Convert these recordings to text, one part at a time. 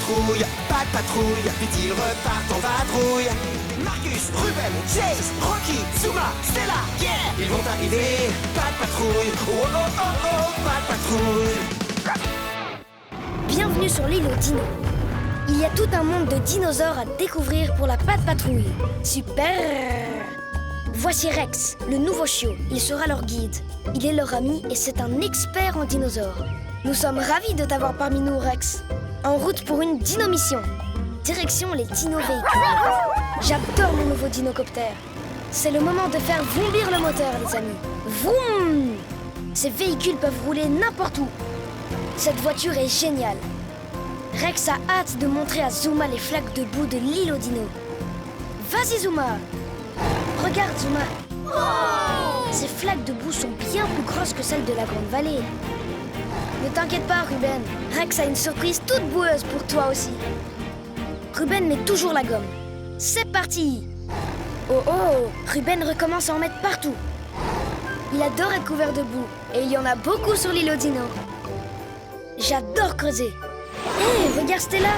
pas de patrouille, vite ils repartent en vadrouille. Marcus, Ruben, Chase, Rocky, Zuma, Stella, yeah! Ils vont arriver, pas de patrouille, oh oh oh oh, pas de patrouille. Bienvenue sur l'île aux dinos. Il y a tout un monde de dinosaures à découvrir pour la Pat' Patrouille. Super! Voici Rex, le nouveau chiot. Il sera leur guide. Il est leur ami et c'est un expert en dinosaures. Nous sommes ravis de t'avoir parmi nous, Rex. En route pour une dino-mission. Direction les dino-véhicules. J'adore mon nouveau dinocoptère. C'est le moment de faire vombir le moteur, les amis. Vroom! Ces véhicules peuvent rouler n'importe où. Cette voiture est géniale. Rex a hâte de montrer à Zuma les flaques de boue de l'île aux dinos. Vas-y, Zuma! Regarde, Zuma. Oh! Ces flaques de boue sont bien plus grosses que celles de la Grande Vallée. Ne t'inquiète pas, Ruben. Rex a une surprise toute boueuse pour toi aussi. Ruben met toujours la gomme. C'est parti! Oh oh! Ruben recommence à en mettre partout. Il adore être couvert de boue. Et il y en a beaucoup sur l'île aux dinos. J'adore creuser. Hé, regarde Stella!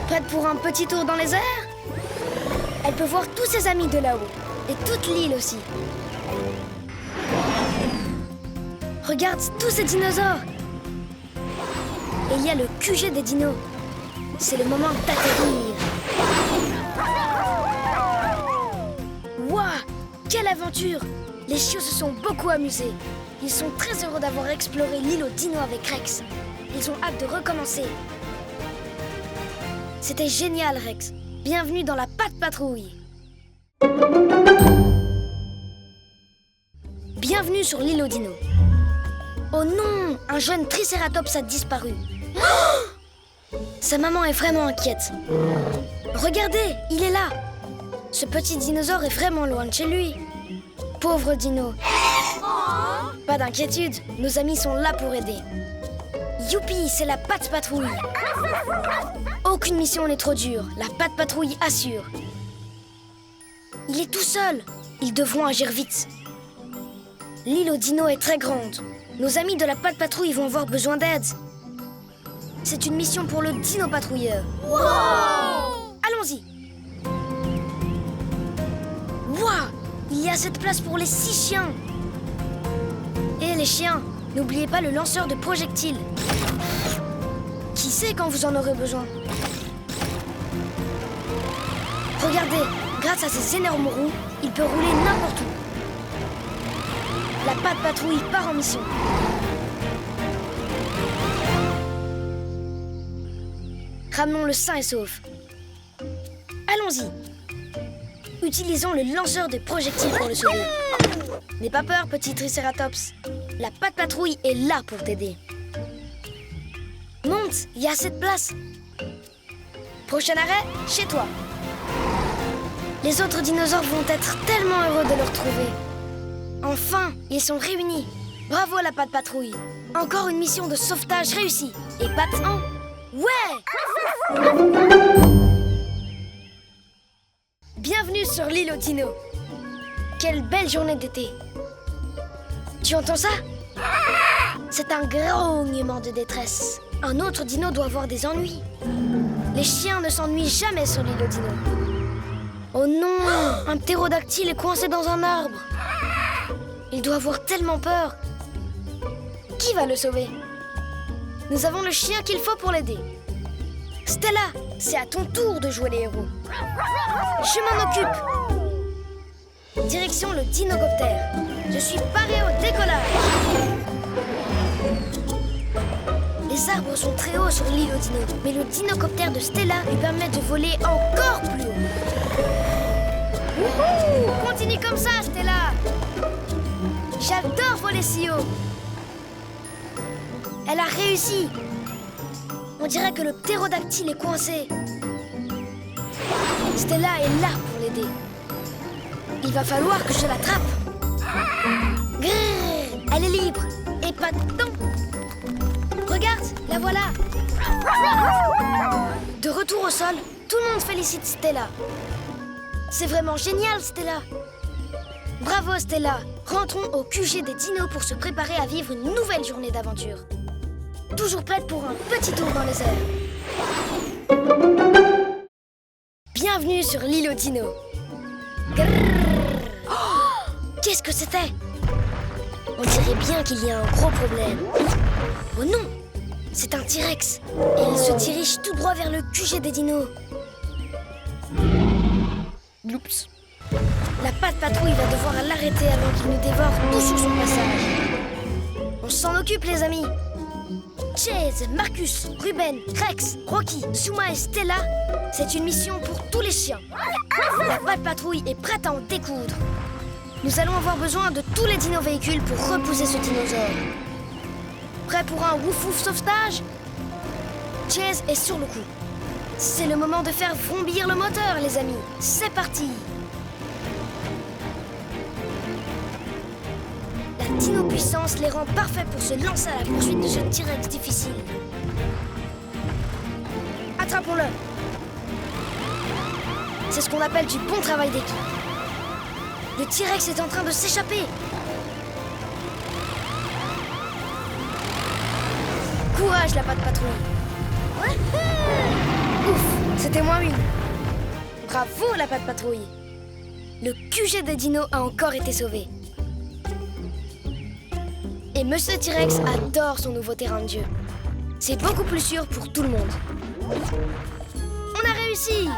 Prête pour un petit tour dans les airs? Elle peut voir tous ses amis de là-haut. Et toute l'île aussi. Regarde tous ces dinosaures. Et il y a le QG des dinos. C'est le moment d'atterrir. Waouh! Quelle aventure! Les chiots se sont beaucoup amusés. Ils sont très heureux d'avoir exploré l'île aux dinos avec Rex. Ils ont hâte de recommencer. C'était génial, Rex. Bienvenue dans la Pat' Patrouille. Bienvenue sur l'île aux dinos. Oh non! Un jeune tricératops a disparu. Oh! Sa maman est vraiment inquiète. Regardez, il est là. Ce petit dinosaure est vraiment loin de chez lui. Pauvre dino. Pas d'inquiétude, nos amis sont là pour aider. Youpi, c'est la Pat' Patrouille. Aucune mission n'est trop dure, la Pat' Patrouille assure. Il est tout seul, ils devront agir vite. L'île aux dinos est très grande. Nos amis de la Pat' Patrouille vont avoir besoin d'aide. C'est une mission pour le dino-patrouilleur. Wow! Allons-y. Waouh! Il y a cette place pour les 6 chiens. Et les chiens, n'oubliez pas le lanceur de projectiles. Qui sait quand vous en aurez besoin? Regardez, grâce à ces énormes roues, il peut rouler n'importe où. La Pat' Patrouille part en mission. Ramenons-le sain et sauf. Allons-y. Utilisons le lanceur de projectiles pour le sauver. N'aie pas peur, petit tricératops. La Pat' Patrouille est là pour t'aider. Monte, il y a assez de place. Prochain arrêt, chez toi. Les autres dinosaures vont être tellement heureux de le retrouver. Enfin, ils sont réunis. Bravo à la Pat' Patrouille. Encore une mission de sauvetage réussie. Et Pat 1. Ouais! Bienvenue sur l'île aux dinos. Quelle belle journée d'été. Tu entends ça? C'est un grognement de détresse. Un autre dino doit avoir des ennuis. Les chiens ne s'ennuient jamais sur l'île aux dinos. Oh non! Un ptérodactyle est coincé dans un arbre. Il doit avoir tellement peur. Qui va le sauver? Nous avons le chien qu'il faut pour l'aider. Stella, c'est à ton tour de jouer les héros. Je m'en occupe. Direction le dinocoptère. Je suis paré au décollage. Les arbres sont très hauts sur l'île aux dinos, mais le dinocoptère de Stella lui permet de voler encore plus haut. Wouhou! Continue comme ça, Stella. J'adore voler si haut. Elle a réussi. On dirait que le ptérodactyle est coincé. Stella est là pour l'aider. Il va falloir que je l'attrape. Grrr, elle est libre. Et pas de temps. Regarde, la voilà. De retour au sol, tout le monde félicite Stella. C'est vraiment génial, Stella. Bravo, Stella. Rentrons au QG des dinos pour se préparer à vivre une nouvelle journée d'aventure. Toujours prête pour un petit tour dans les airs. Bienvenue sur l'île aux dinos. Grrr. Oh, qu'est-ce que c'était? On dirait bien qu'il y a un gros problème. Oh non! C'est un T-Rex. Et il se dirige tout droit vers le QG des dinos. Gloops. La patte patrouille va devoir l'arrêter avant qu'il ne dévore tout sur son passage. On s'en occupe, les amis. Chase, Marcus, Ruben, Rex, Rocky, Zuma et Stella, c'est une mission pour tous les chiens. La patte patrouille est prête à en découdre. Nous allons avoir besoin de tous les dino-véhicules pour repousser ce dinosaure. Prêt pour un wouf-wouf sauvetage? Chase est sur le coup. C'est le moment de faire vrombir le moteur, les amis. C'est parti! La dino-puissance les rend parfaits pour se lancer à la poursuite de ce T-Rex difficile. Attrapons-le! C'est ce qu'on appelle du bon travail d'équipe. Le T-Rex est en train de s'échapper. Courage, la patte patrouille. Ouf, c'était moins une. Bravo, la patte patrouille. Le QG des dinos a encore été sauvé. Et Monsieur T-Rex adore son nouveau terrain de jeu. C'est beaucoup plus sûr pour tout le monde. On a réussi!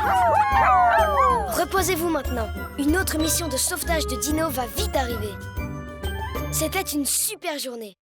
Reposez-vous maintenant. Une autre mission de sauvetage de dinos va vite arriver. C'était une super journée.